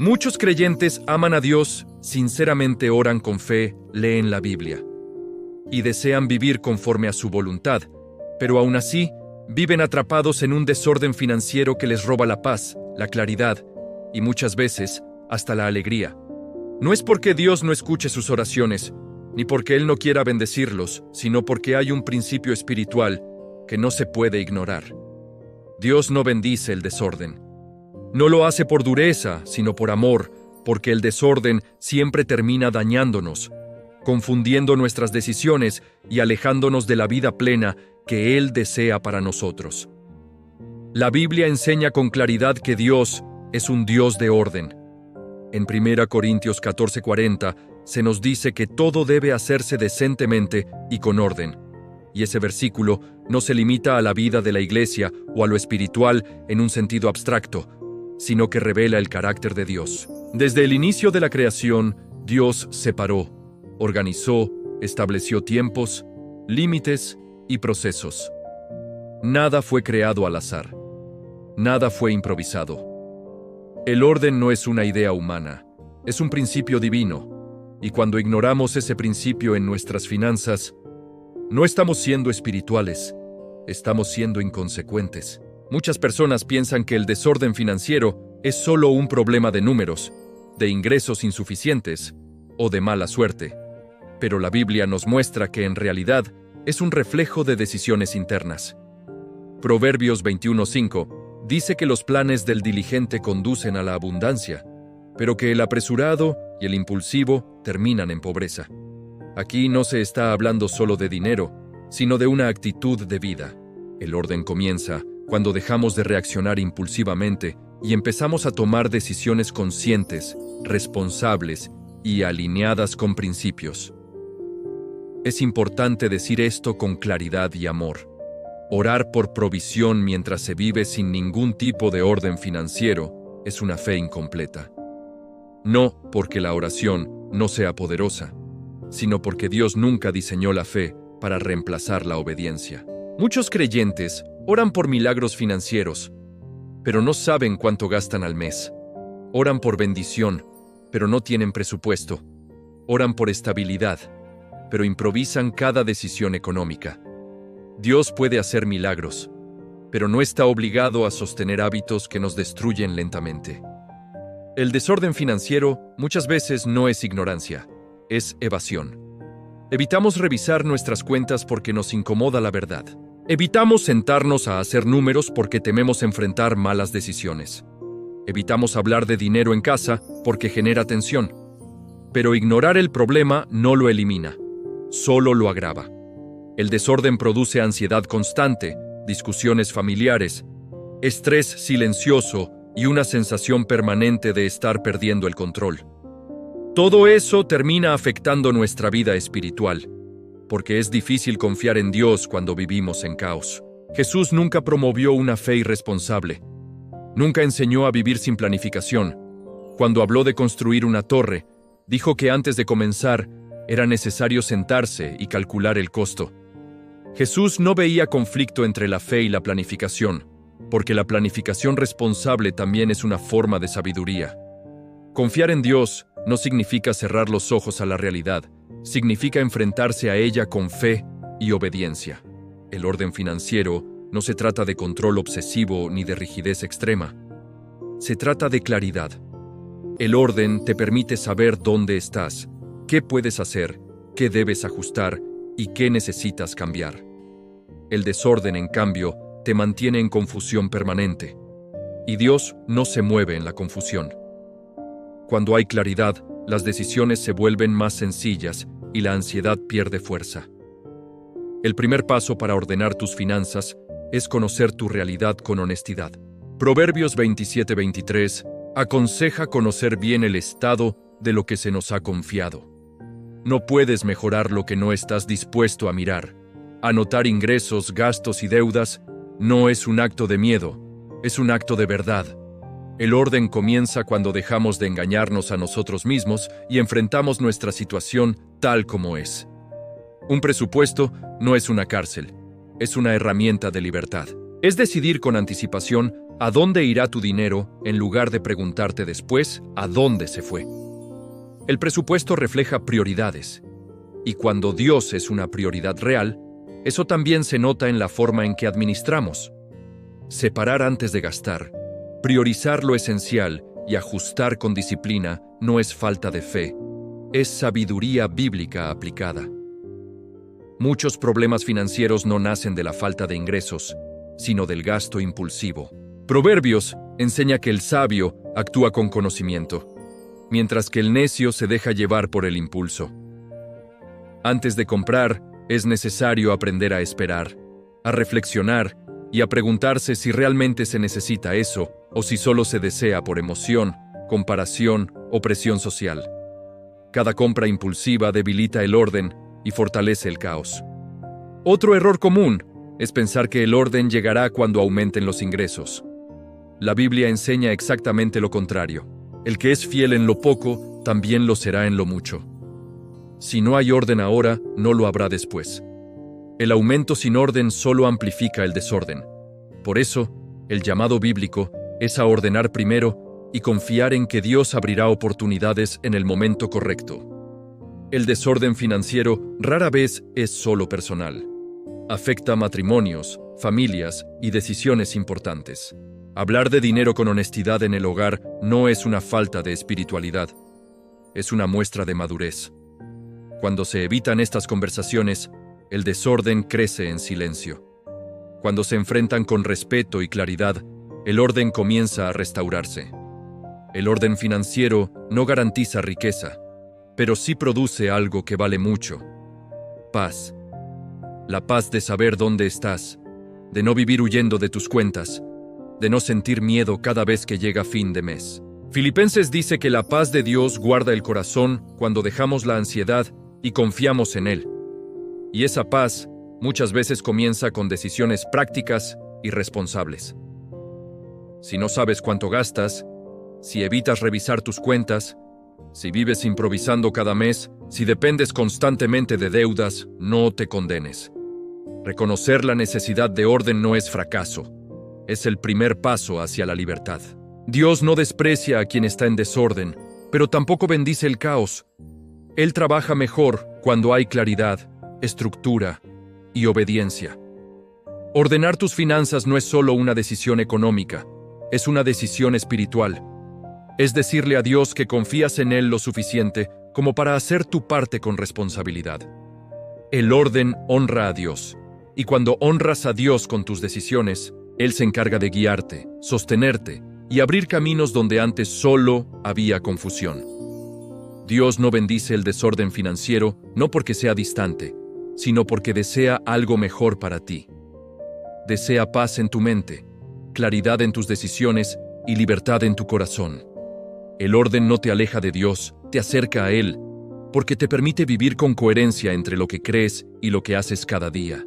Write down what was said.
Muchos creyentes aman a Dios, sinceramente oran con fe, leen la Biblia y desean vivir conforme a su voluntad, pero aún así viven atrapados en un desorden financiero que les roba la paz, la claridad y muchas veces hasta la alegría. No es porque Dios no escuche sus oraciones, ni porque Él no quiera bendecirlos, sino porque hay un principio espiritual que no se puede ignorar. Dios no bendice el desorden. No lo hace por dureza, sino por amor, porque el desorden siempre termina dañándonos, confundiendo nuestras decisiones y alejándonos de la vida plena que Él desea para nosotros. La Biblia enseña con claridad que Dios es un Dios de orden. En 1 Corintios 14:40 se nos dice que todo debe hacerse decentemente y con orden. Y ese versículo no se limita a la vida de la iglesia o a lo espiritual en un sentido abstracto, sino que revela el carácter de Dios. Desde el inicio de la creación, Dios separó, organizó, estableció tiempos, límites y procesos. Nada fue creado al azar. Nada fue improvisado. El orden no es una idea humana, es un principio divino, y cuando ignoramos ese principio en nuestras finanzas, no estamos siendo espirituales, estamos siendo inconsecuentes. Muchas personas piensan que el desorden financiero es solo un problema de números, de ingresos insuficientes o de mala suerte. Pero la Biblia nos muestra que en realidad es un reflejo de decisiones internas. Proverbios 21:5 dice que los planes del diligente conducen a la abundancia, pero que el apresurado y el impulsivo terminan en pobreza. Aquí no se está hablando solo de dinero, sino de una actitud de vida. El orden comienza cuando dejamos de reaccionar impulsivamente y empezamos a tomar decisiones conscientes, responsables y alineadas con principios. Es importante decir esto con claridad y amor. Orar por provisión mientras se vive sin ningún tipo de orden financiero es una fe incompleta. No porque la oración no sea poderosa, sino porque Dios nunca diseñó la fe para reemplazar la obediencia. Muchos creyentes oran por milagros financieros, pero no saben cuánto gastan al mes. Oran por bendición, pero no tienen presupuesto. Oran por estabilidad, pero improvisan cada decisión económica. Dios puede hacer milagros, pero no está obligado a sostener hábitos que nos destruyen lentamente. El desorden financiero muchas veces no es ignorancia, es evasión. Evitamos revisar nuestras cuentas porque nos incomoda la verdad. Evitamos sentarnos a hacer números porque tememos enfrentar malas decisiones. Evitamos hablar de dinero en casa porque genera tensión. Pero ignorar el problema no lo elimina, solo lo agrava. El desorden produce ansiedad constante, discusiones familiares, estrés silencioso y una sensación permanente de estar perdiendo el control. Todo eso termina afectando nuestra vida espiritual, porque es difícil confiar en Dios cuando vivimos en caos. Jesús nunca promovió una fe irresponsable. Nunca enseñó a vivir sin planificación. Cuando habló de construir una torre, dijo que antes de comenzar era necesario sentarse y calcular el costo. Jesús no veía conflicto entre la fe y la planificación, porque la planificación responsable también es una forma de sabiduría. Confiar en Dios no significa cerrar los ojos a la realidad, significa enfrentarse a ella con fe y obediencia. El orden financiero no se trata de control obsesivo ni de rigidez extrema. Se trata de claridad. El orden te permite saber dónde estás, qué puedes hacer, qué debes ajustar y qué necesitas cambiar. El desorden, en cambio, te mantiene en confusión permanente. Y Dios no se mueve en la confusión. Cuando hay claridad, las decisiones se vuelven más sencillas y la ansiedad pierde fuerza. El primer paso para ordenar tus finanzas es conocer tu realidad con honestidad. Proverbios 27:23 aconseja conocer bien el estado de lo que se nos ha confiado. No puedes mejorar lo que no estás dispuesto a mirar. Anotar ingresos, gastos y deudas no es un acto de miedo, es un acto de verdad. El orden comienza cuando dejamos de engañarnos a nosotros mismos y enfrentamos nuestra situación tal como es. Un presupuesto no es una cárcel, es una herramienta de libertad. Es decidir con anticipación ¿A dónde irá tu dinero en lugar de preguntarte después a dónde se fue? El presupuesto refleja prioridades, y cuando Dios es una prioridad real, eso también se nota en la forma en que administramos. Separar antes de gastar, priorizar lo esencial y ajustar con disciplina no es falta de fe, es sabiduría bíblica aplicada. Muchos problemas financieros no nacen de la falta de ingresos, sino del gasto impulsivo. Proverbios enseña que el sabio actúa con conocimiento, mientras que el necio se deja llevar por el impulso. Antes de comprar, es necesario aprender a esperar, a reflexionar y a preguntarse si realmente se necesita eso o si solo se desea por emoción, comparación o presión social. Cada compra impulsiva debilita el orden y fortalece el caos. Otro error común es pensar que el orden llegará cuando aumenten los ingresos. La Biblia enseña exactamente lo contrario. El que es fiel en lo poco, también lo será en lo mucho. Si no hay orden ahora, no lo habrá después. El aumento sin orden solo amplifica el desorden. Por eso, el llamado bíblico es a ordenar primero y confiar en que Dios abrirá oportunidades en el momento correcto. El desorden financiero rara vez es solo personal. Afecta matrimonios, familias y decisiones importantes. Hablar de dinero con honestidad en el hogar no es una falta de espiritualidad, es una muestra de madurez. Cuando se evitan estas conversaciones, el desorden crece en silencio. Cuando se enfrentan con respeto y claridad, el orden comienza a restaurarse. El orden financiero no garantiza riqueza, pero sí produce algo que vale mucho: paz. La paz de saber dónde estás, de no vivir huyendo de tus cuentas, de no sentir miedo cada vez que llega fin de mes. Filipenses dice que la paz de Dios guarda el corazón cuando dejamos la ansiedad y confiamos en Él. Y esa paz muchas veces comienza con decisiones prácticas y responsables. Si no sabes cuánto gastas, si evitas revisar tus cuentas, si vives improvisando cada mes, si dependes constantemente de deudas, no te condenes. Reconocer la necesidad de orden no es fracaso. Es el primer paso hacia la libertad. Dios no desprecia a quien está en desorden, pero tampoco bendice el caos. Él trabaja mejor cuando hay claridad, estructura y obediencia. Ordenar tus finanzas no es solo una decisión económica, es una decisión espiritual. Es decirle a Dios que confías en Él lo suficiente como para hacer tu parte con responsabilidad. El orden honra a Dios, y cuando honras a Dios con tus decisiones, Él se encarga de guiarte, sostenerte y abrir caminos donde antes solo había confusión. Dios no bendice el desorden financiero no porque sea distante, sino porque desea algo mejor para ti. Desea paz en tu mente, claridad en tus decisiones y libertad en tu corazón. El orden no te aleja de Dios, te acerca a Él, porque te permite vivir con coherencia entre lo que crees y lo que haces cada día.